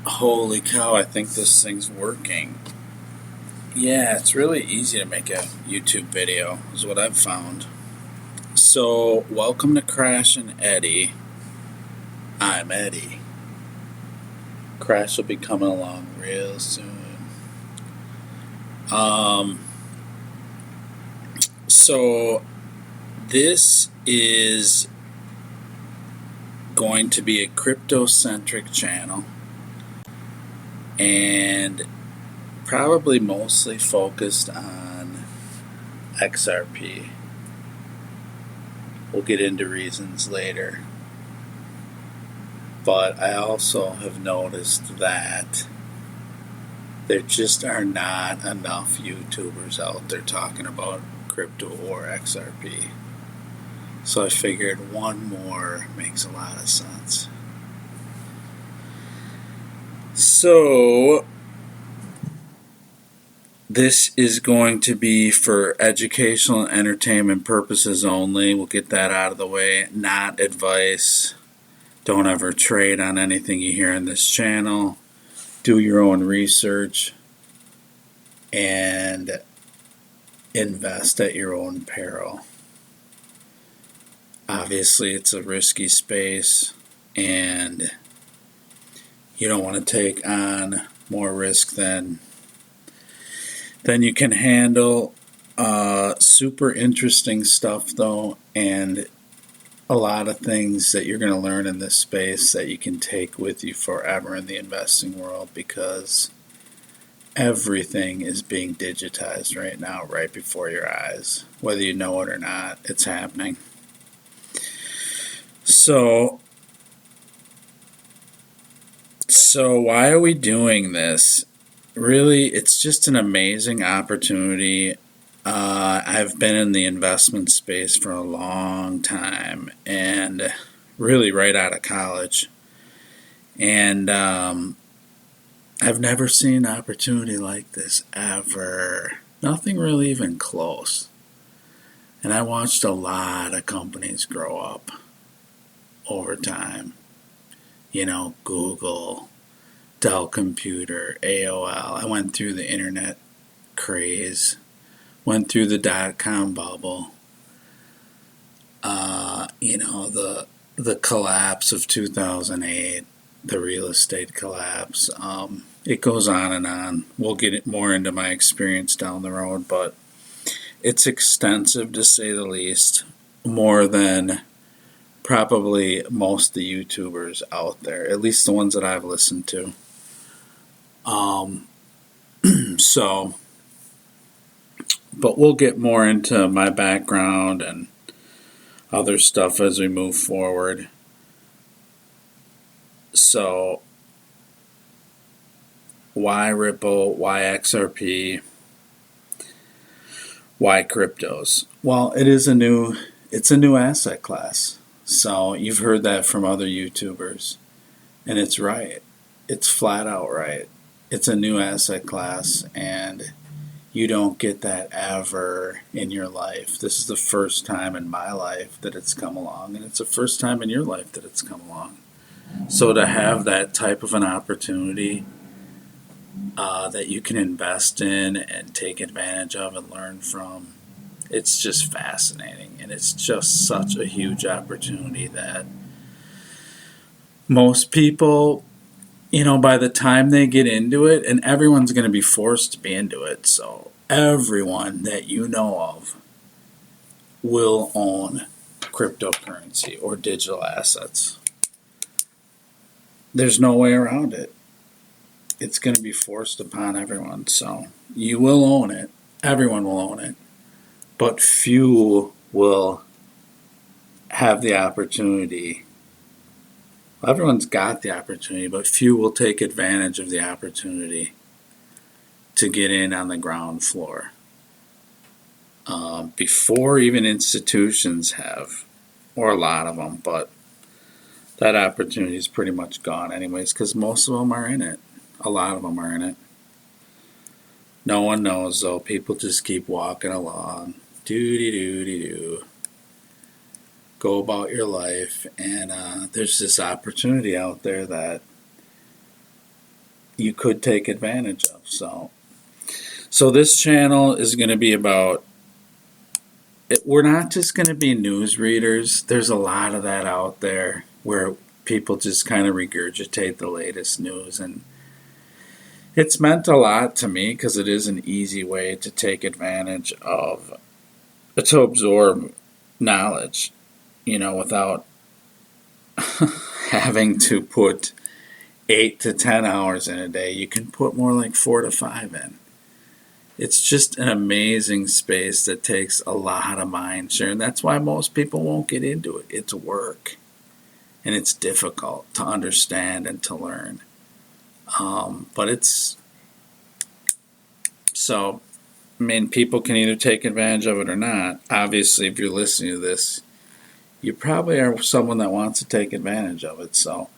Holy cow, I think this thing's working. Yeah, it's really easy to make a YouTube video, is what I've found. So, welcome to Crash and Edy. I'm Edy. Crash will be coming along real soon. So, this is going to be a crypto-centric channel, and probably mostly focused on XRP. We'll get into reasons later. But I also have noticed that there just are not enough YouTubers out there talking about crypto or XRP. So I figured one more makes a lot of sense. So this is going to be for educational and entertainment purposes only. We'll get that out of the way. Not advice. Don't ever trade on anything you hear in this channel. Do your own research and invest at your own peril. Obviously, it's a risky space, and you don't want to take on more risk than you can handle. Super interesting stuff, though, and a lot of things that you're going to learn in this space that you can take with you forever in the investing world, because everything is being digitized right now, right before your eyes. Whether you know it or not, it's happening. So why are we doing this? Really, it's just an amazing opportunity. I've been in the investment space for a long time, and really right out of college. And I've never seen an opportunity like this ever. Nothing really even close. And I watched a lot of companies grow up over time. Google, Dell Computer, AOL. I went through the internet craze. Went through the dot-com bubble. The collapse of 2008, the real estate collapse. It goes on and on. We'll get more into my experience down the road, but it's extensive to say the least. More than probably most of the YouTubers out there, at least the ones that I've listened to. But we'll get more into my background and other stuff as we move forward. So, why Ripple? Why XRP? Why cryptos? Well, it's a new asset class. So you've heard that from other YouTubers, and it's right. It's flat out right. It's a new asset class, and you don't get that ever in your life. This is the first time in my life that it's come along, and it's the first time in your life that it's come along. So to have that type of an opportunity that you can invest in and take advantage of and learn from, it's just fascinating, and it's just such a huge opportunity that most people, by the time they get into it, and everyone's going to be forced to be into it, so everyone that you know of will own cryptocurrency or digital assets. There's no way around it. It's going to be forced upon everyone, so you will own it. Everyone will own it. But few will have the opportunity. Well, everyone's got the opportunity, but few will take advantage of the opportunity to get in on the ground floor. Before even institutions have, or a lot of them, but that opportunity is pretty much gone anyways, because most of them are in it. A lot of them are in it. No one knows, though. People just keep walking along. Do-de-do-de-do. Go about your life, and there's this opportunity out there that you could take advantage of. So this channel is going to be about, we're not just going to be news readers. There's a lot of that out there where people just kind of regurgitate the latest news, and it's meant a lot to me because it is an easy way to take advantage of, to absorb knowledge, without having to put 8 to 10 hours in a day. You can put more like 4 to 5 in. It's just an amazing space that takes a lot of mind share, and that's why most people won't get into it. It's work, and it's difficult to understand and to learn. But it's, so, people can either take advantage of it or not. Obviously, if you're listening to this, you probably are someone that wants to take advantage of it. So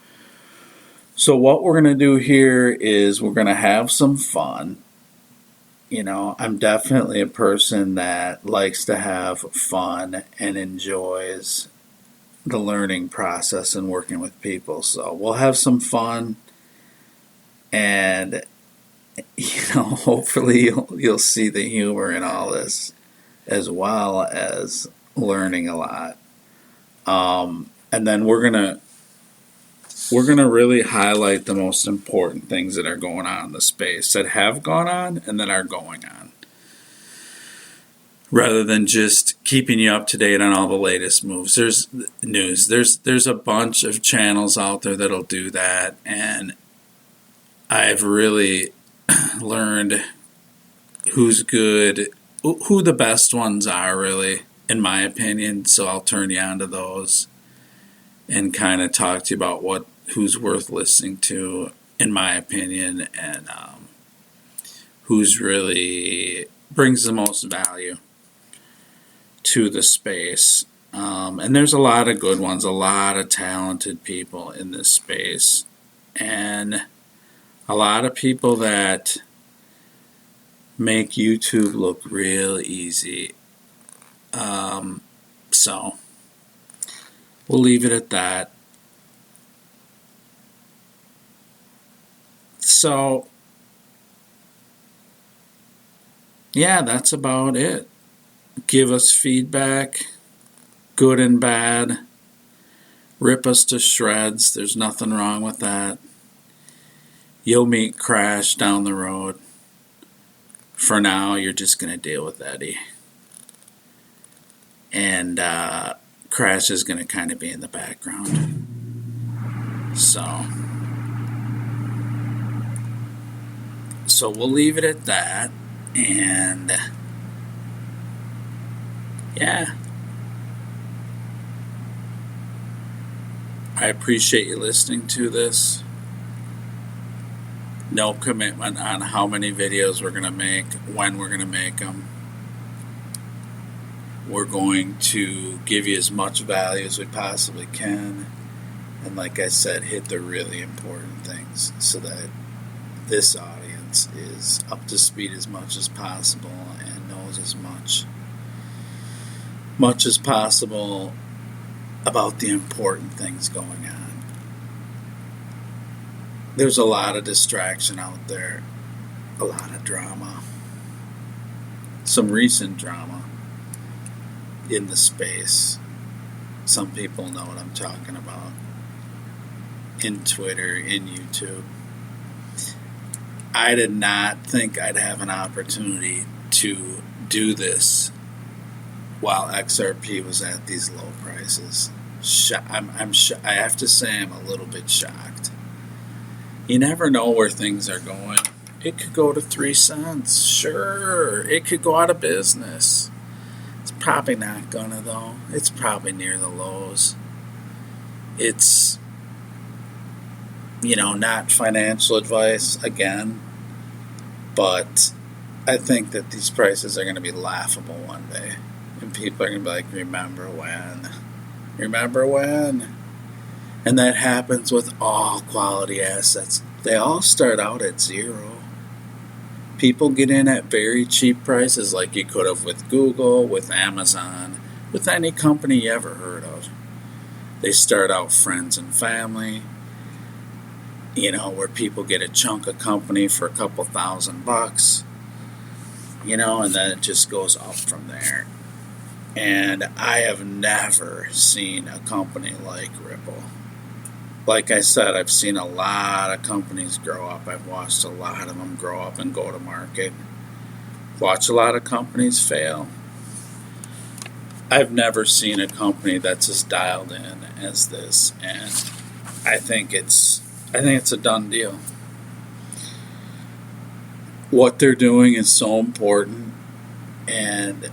what we're going to do here is we're going to have some fun. I'm definitely a person that likes to have fun and enjoys the learning process and working with people. So we'll have some fun, and hopefully you'll see the humor in all this, as well as learning a lot. And then we're gonna really highlight the most important things that are going on in the space, that have gone on and that are going on, rather than just keeping you up to date on all the latest moves. There's a bunch of channels out there that'll do that, and I've really learned who's good, who the best ones are, really, in my opinion. So I'll turn you on to those and kind of talk to you about who's worth listening to, in my opinion, and who's really brings the most value to the space. And there's a lot of good ones, a lot of talented people in this space, and a lot of people that make YouTube look real easy. So we'll leave it at that. So, yeah, that's about it. Give us feedback, good and bad. Rip us to shreds. There's nothing wrong with that. You'll meet Crash down the road. For now, you're just going to deal with Edy. And Crash is going to kind of be in the background. So we'll leave it at that. And yeah, I appreciate you listening to this. No commitment on how many videos we're going to make, when we're going to make them. We're going to give you as much value as we possibly can. And like I said, hit the really important things so that this audience is up to speed as much as possible and knows as much as possible about the important things going on. There's a lot of distraction out there, a lot of drama, some recent drama in the space. Some people know what I'm talking about. In Twitter, in YouTube. I did not think I'd have an opportunity to do this while XRP was at these low prices. I have to say I'm a little bit shocked. You never know where things are going. It could go to 3 cents. Sure, it could go out of business. It's probably not gonna, though. It's probably near the lows. It's, not financial advice again, but I think that these prices are going to be laughable one day. And people are going to be like, remember when? Remember when? And that happens with all quality assets. They all start out at zero. People get in at very cheap prices, like you could have with Google, with Amazon, with any company you ever heard of. They start out friends and family. where people get a chunk of company for a couple $1,000, and then it just goes up from there. And I have never seen a company like Ripple. Like I said, I've seen a lot of companies grow up. I've watched a lot of them grow up and go to market. Watch a lot of companies fail. I've never seen a company that's as dialed in as this, and I think it's a done deal. What they're doing is so important and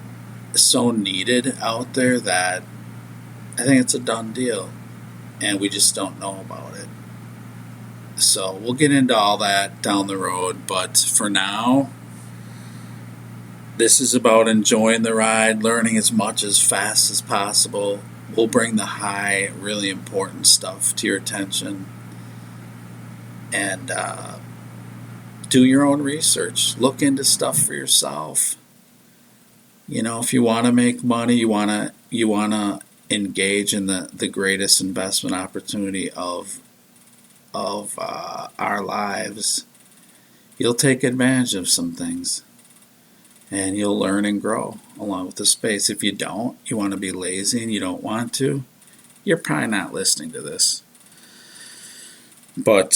so needed out there that I think it's a done deal, and we just don't know about it. So we'll get into all that down the road, but for now, this is about enjoying the ride, learning as much as fast as possible. We'll bring the high, really important stuff to your attention, and do your own research. Look into stuff for yourself. If you want to make money, you want to engage in the greatest investment opportunity of our lives. You'll take advantage of some things, and you'll learn and grow along with the space. If you don't, you want to be lazy and you don't want to, you're probably not listening to this. But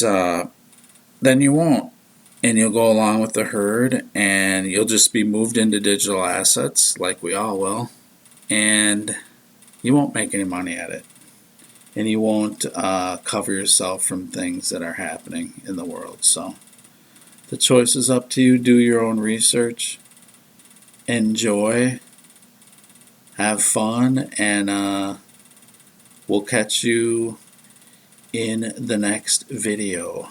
then you won't. And you'll go along with the herd, and you'll just be moved into digital assets like we all will. And you won't make any money at it. And you won't cover yourself from things that are happening in the world. So the choice is up to you. Do your own research. Enjoy. Have fun. And we'll catch you in the next video.